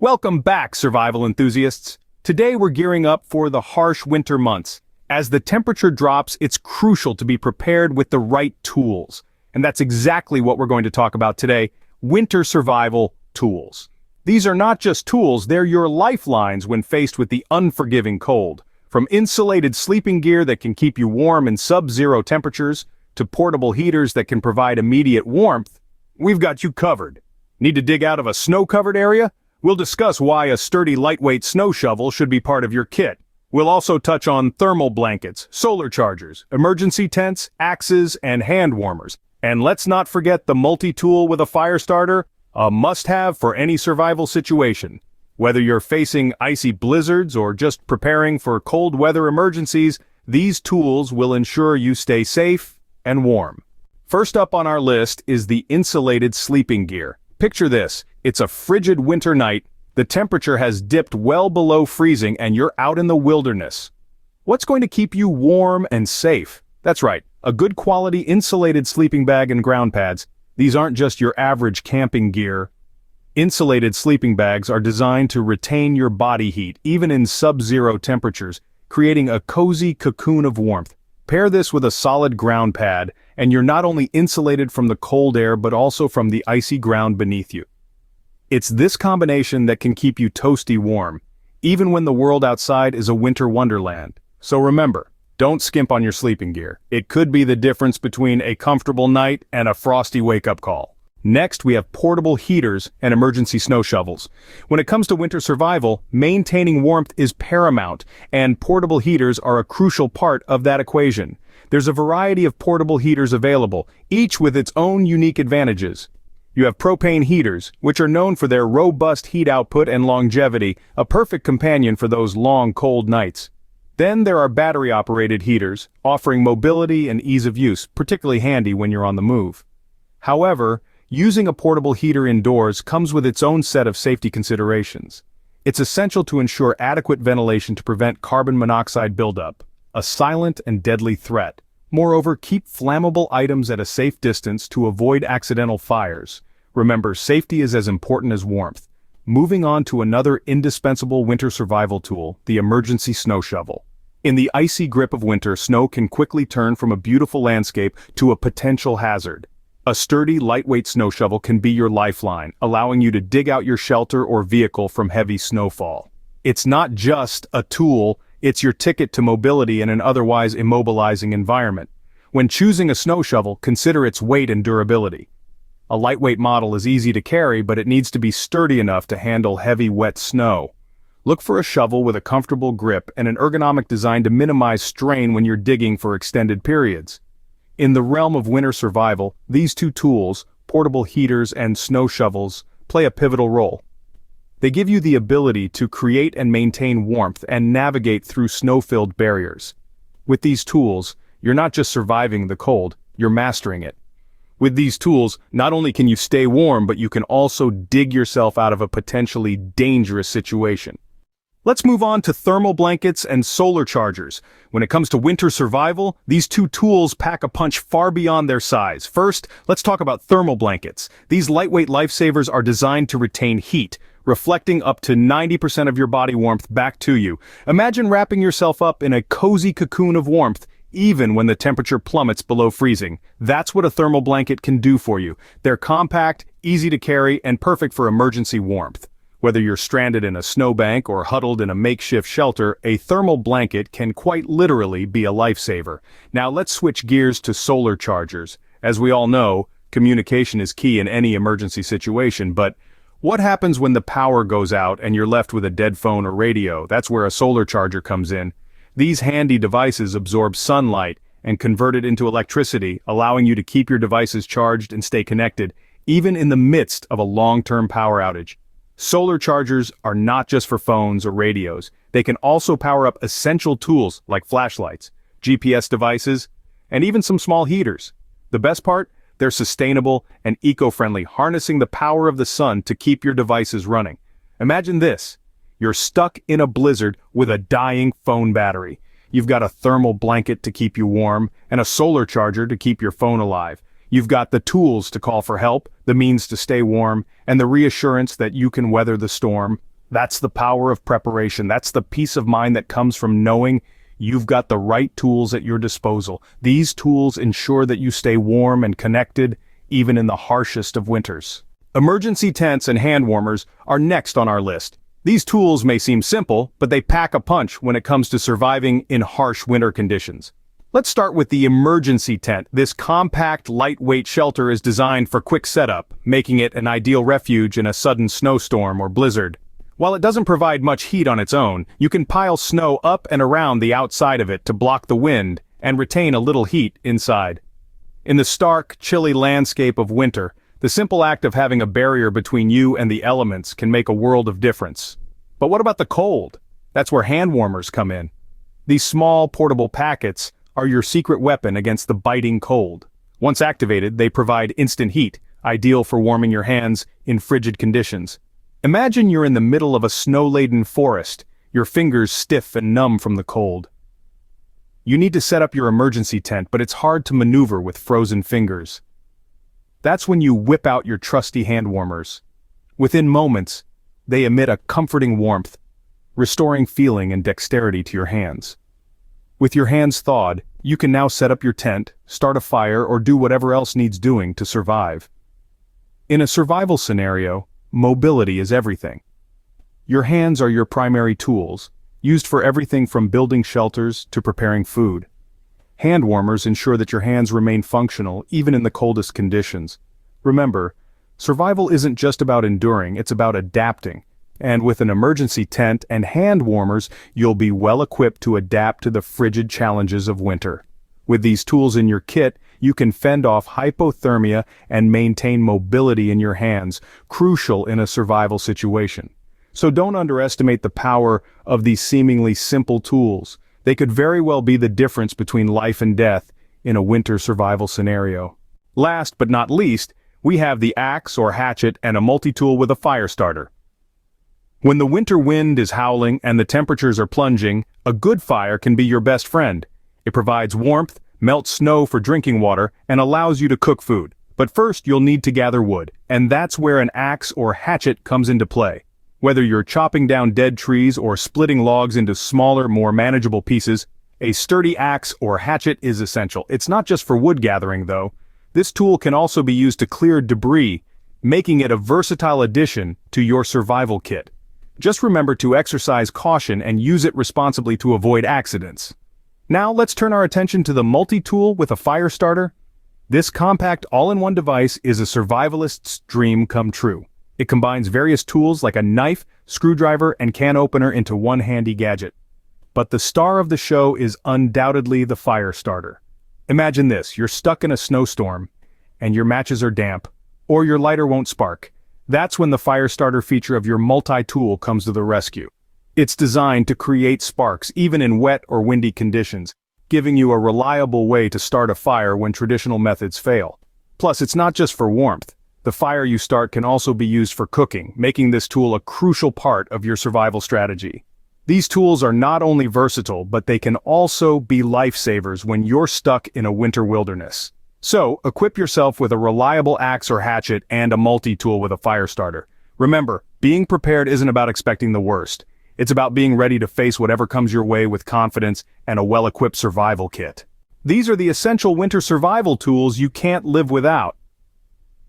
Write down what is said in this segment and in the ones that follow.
Welcome back, survival enthusiasts. Today we're gearing up for the harsh winter months. As the temperature drops, it's crucial to be prepared with the right tools. And that's exactly what we're going to talk about today, winter survival tools. These are not just tools, they're your lifelines when faced with the unforgiving cold. From insulated sleeping gear that can keep you warm in sub-zero temperatures, to portable heaters that can provide immediate warmth, we've got you covered. Need to dig out of a snow-covered area? We'll discuss why a sturdy lightweight snow shovel should be part of your kit. We'll also touch on thermal blankets, solar chargers, emergency tents, axes, and hand warmers. And let's not forget the multi-tool with a fire starter, a must-have for any survival situation. Whether you're facing icy blizzards or just preparing for cold weather emergencies, these tools will ensure you stay safe and warm. First up on our list is the insulated sleeping gear. Picture this. It's a frigid winter night, the temperature has dipped well below freezing and you're out in the wilderness. What's going to keep you warm and safe? That's right, a good quality insulated sleeping bag and ground pads. These aren't just your average camping gear. Insulated sleeping bags are designed to retain your body heat, even in sub-zero temperatures, creating a cozy cocoon of warmth. Pair this with a solid ground pad, and you're not only insulated from the cold air but also from the icy ground beneath you. It's this combination that can keep you toasty warm, even when the world outside is a winter wonderland. So remember, don't skimp on your sleeping gear. It could be the difference between a comfortable night and a frosty wake-up call. Next, we have portable heaters and emergency snow shovels. When it comes to winter survival, maintaining warmth is paramount, and portable heaters are a crucial part of that equation. There's a variety of portable heaters available, each with its own unique advantages. You have propane heaters, which are known for their robust heat output and longevity, a perfect companion for those long, cold nights. Then there are battery-operated heaters, offering mobility and ease of use, particularly handy when you're on the move. However, using a portable heater indoors comes with its own set of safety considerations. It's essential to ensure adequate ventilation to prevent carbon monoxide buildup, a silent and deadly threat. Moreover, keep flammable items at a safe distance to avoid accidental fires. Remember, safety is as important as warmth. Moving on to another indispensable winter survival tool, the emergency snow shovel. In the icy grip of winter, snow can quickly turn from a beautiful landscape to a potential hazard. A sturdy, lightweight snow shovel can be your lifeline, allowing you to dig out your shelter or vehicle from heavy snowfall. It's not just a tool, it's your ticket to mobility in an otherwise immobilizing environment. When choosing a snow shovel, consider its weight and durability. A lightweight model is easy to carry, but it needs to be sturdy enough to handle heavy, wet snow. Look for a shovel with a comfortable grip and an ergonomic design to minimize strain when you're digging for extended periods. In the realm of winter survival, these two tools, portable heaters and snow shovels, play a pivotal role. They give you the ability to create and maintain warmth and navigate through snow-filled barriers. With these tools, you're not just surviving the cold, you're mastering it. With these tools, not only can you stay warm, but you can also dig yourself out of a potentially dangerous situation. Let's move on to thermal blankets and solar chargers. When it comes to winter survival, these two tools pack a punch far beyond their size. First, let's talk about thermal blankets. These lightweight lifesavers are designed to retain heat, reflecting up to 90% of your body warmth back to you. Imagine wrapping yourself up in a cozy cocoon of warmth, even when the temperature plummets below freezing. That's what a thermal blanket can do for you. They're compact, easy to carry, and perfect for emergency warmth. Whether you're stranded in a snowbank or huddled in a makeshift shelter, a thermal blanket can quite literally be a lifesaver. Now let's switch gears to solar chargers. As we all know, communication is key in any emergency situation, but what happens when the power goes out and you're left with a dead phone or radio? That's where a solar charger comes in. These handy devices absorb sunlight and convert it into electricity, allowing you to keep your devices charged and stay connected, even in the midst of a long-term power outage. Solar chargers are not just for phones or radios. They can also power up essential tools like flashlights, GPS devices, and even some small heaters. The best part? They're sustainable and eco-friendly, harnessing the power of the sun to keep your devices running. Imagine this. You're stuck in a blizzard with a dying phone battery. You've got a thermal blanket to keep you warm and a solar charger to keep your phone alive. You've got the tools to call for help, the means to stay warm, and the reassurance that you can weather the storm. That's the power of preparation. That's the peace of mind that comes from knowing you've got the right tools at your disposal. These tools ensure that you stay warm and connected, even in the harshest of winters. Emergency tents and hand warmers are next on our list. These tools may seem simple, but they pack a punch when it comes to surviving in harsh winter conditions. Let's start with the emergency tent. This compact, lightweight shelter is designed for quick setup, making it an ideal refuge in a sudden snowstorm or blizzard. While it doesn't provide much heat on its own, you can pile snow up and around the outside of it to block the wind and retain a little heat inside. In the stark, chilly landscape of winter, the simple act of having a barrier between you and the elements can make a world of difference. But what about the cold? That's where hand warmers come in. These small, portable packets are your secret weapon against the biting cold. Once activated, they provide instant heat, ideal for warming your hands in frigid conditions. Imagine you're in the middle of a snow-laden forest, your fingers stiff and numb from the cold. You need to set up your emergency tent, but it's hard to maneuver with frozen fingers. That's when you whip out your trusty hand warmers. Within moments, they emit a comforting warmth, restoring feeling and dexterity to your hands. With your hands thawed, you can now set up your tent, start a fire, or do whatever else needs doing to survive. In a survival scenario, mobility is everything. Your hands are your primary tools, used for everything from building shelters to preparing food. Hand warmers ensure that your hands remain functional even in the coldest conditions. Remember, survival isn't just about enduring, it's about adapting. And with an emergency tent and hand warmers, you'll be well equipped to adapt to the frigid challenges of winter. With these tools in your kit, you can fend off hypothermia and maintain mobility in your hands, crucial in a survival situation. So don't underestimate the power of these seemingly simple tools. They could very well be the difference between life and death in a winter survival scenario. Last but not least, we have the axe or hatchet and a multi-tool with a fire starter. When the winter wind is howling and the temperatures are plunging, a good fire can be your best friend. It provides warmth, melts snow for drinking water, and allows you to cook food. But first you'll need to gather wood, and that's where an axe or hatchet comes into play. Whether you're chopping down dead trees or splitting logs into smaller, more manageable pieces, a sturdy axe or hatchet is essential. It's not just for wood gathering, though. This tool can also be used to clear debris, making it a versatile addition to your survival kit. Just remember to exercise caution and use it responsibly to avoid accidents. Now let's turn our attention to the multi-tool with a fire starter. This compact all-in-one device is a survivalist's dream come true. It combines various tools like a knife, screwdriver, and can opener into one handy gadget. But the star of the show is undoubtedly the fire starter. Imagine this, you're stuck in a snowstorm, and your matches are damp, or your lighter won't spark. That's when the fire starter feature of your multi-tool comes to the rescue. It's designed to create sparks even in wet or windy conditions, giving you a reliable way to start a fire when traditional methods fail. Plus, it's not just for warmth. The fire you start can also be used for cooking, making this tool a crucial part of your survival strategy. These tools are not only versatile, but they can also be lifesavers when you're stuck in a winter wilderness. So, equip yourself with a reliable axe or hatchet and a multi-tool with a fire starter. Remember, being prepared isn't about expecting the worst. It's about being ready to face whatever comes your way with confidence and a well-equipped survival kit. These are the essential winter survival tools you can't live without.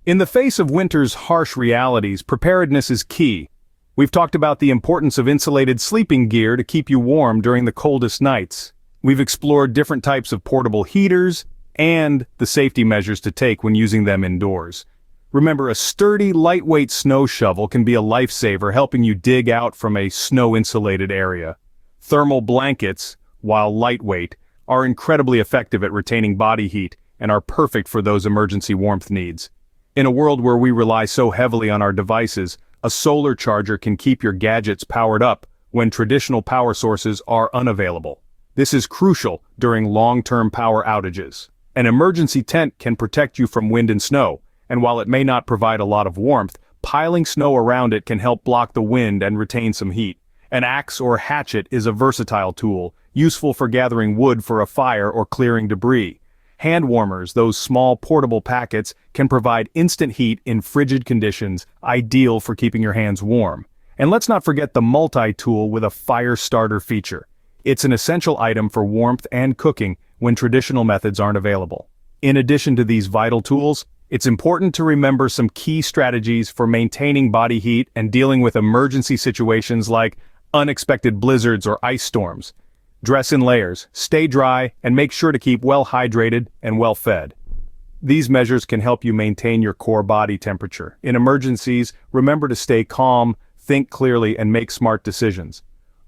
In the face of winter's harsh realities, preparedness is key. We've talked about the importance of insulated sleeping gear to keep you warm during the coldest nights. We've explored different types of portable heaters, and the safety measures to take when using them indoors. Remember, a sturdy, lightweight snow shovel can be a lifesaver, helping you dig out from a snow-insulated area. Thermal blankets, while lightweight, are incredibly effective at retaining body heat and are perfect for those emergency warmth needs. In a world where we rely so heavily on our devices, a solar charger can keep your gadgets powered up when traditional power sources are unavailable. This is crucial during long-term power outages. An emergency tent can protect you from wind and snow, and while it may not provide a lot of warmth, piling snow around it can help block the wind and retain some heat. An axe or hatchet is a versatile tool, useful for gathering wood for a fire or clearing debris. Hand warmers, those small portable packets, can provide instant heat in frigid conditions, ideal for keeping your hands warm. And let's not forget the multi-tool with a fire starter feature. It's an essential item for warmth and cooking when traditional methods aren't available. In addition to these vital tools, it's important to remember some key strategies for maintaining body heat and dealing with emergency situations like unexpected blizzards or ice storms. Dress in layers, stay dry, and make sure to keep well hydrated and well fed. These measures can help you maintain your core body temperature. In emergencies, remember to stay calm, think clearly, and make smart decisions.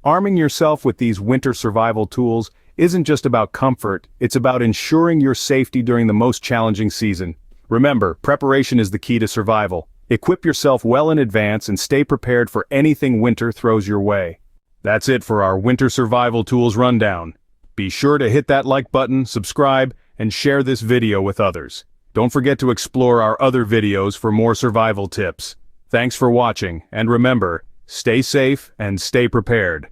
Arming yourself with these winter survival tools isn't just about comfort, it's about ensuring your safety during the most challenging season. Remember, preparation is the key to survival. Equip yourself well in advance and stay prepared for anything winter throws your way. That's it for our Winter Survival Tools rundown. Be sure to hit that like button, subscribe, and share this video with others. Don't forget to explore our other videos for more survival tips. Thanks for watching, and remember, stay safe and stay prepared.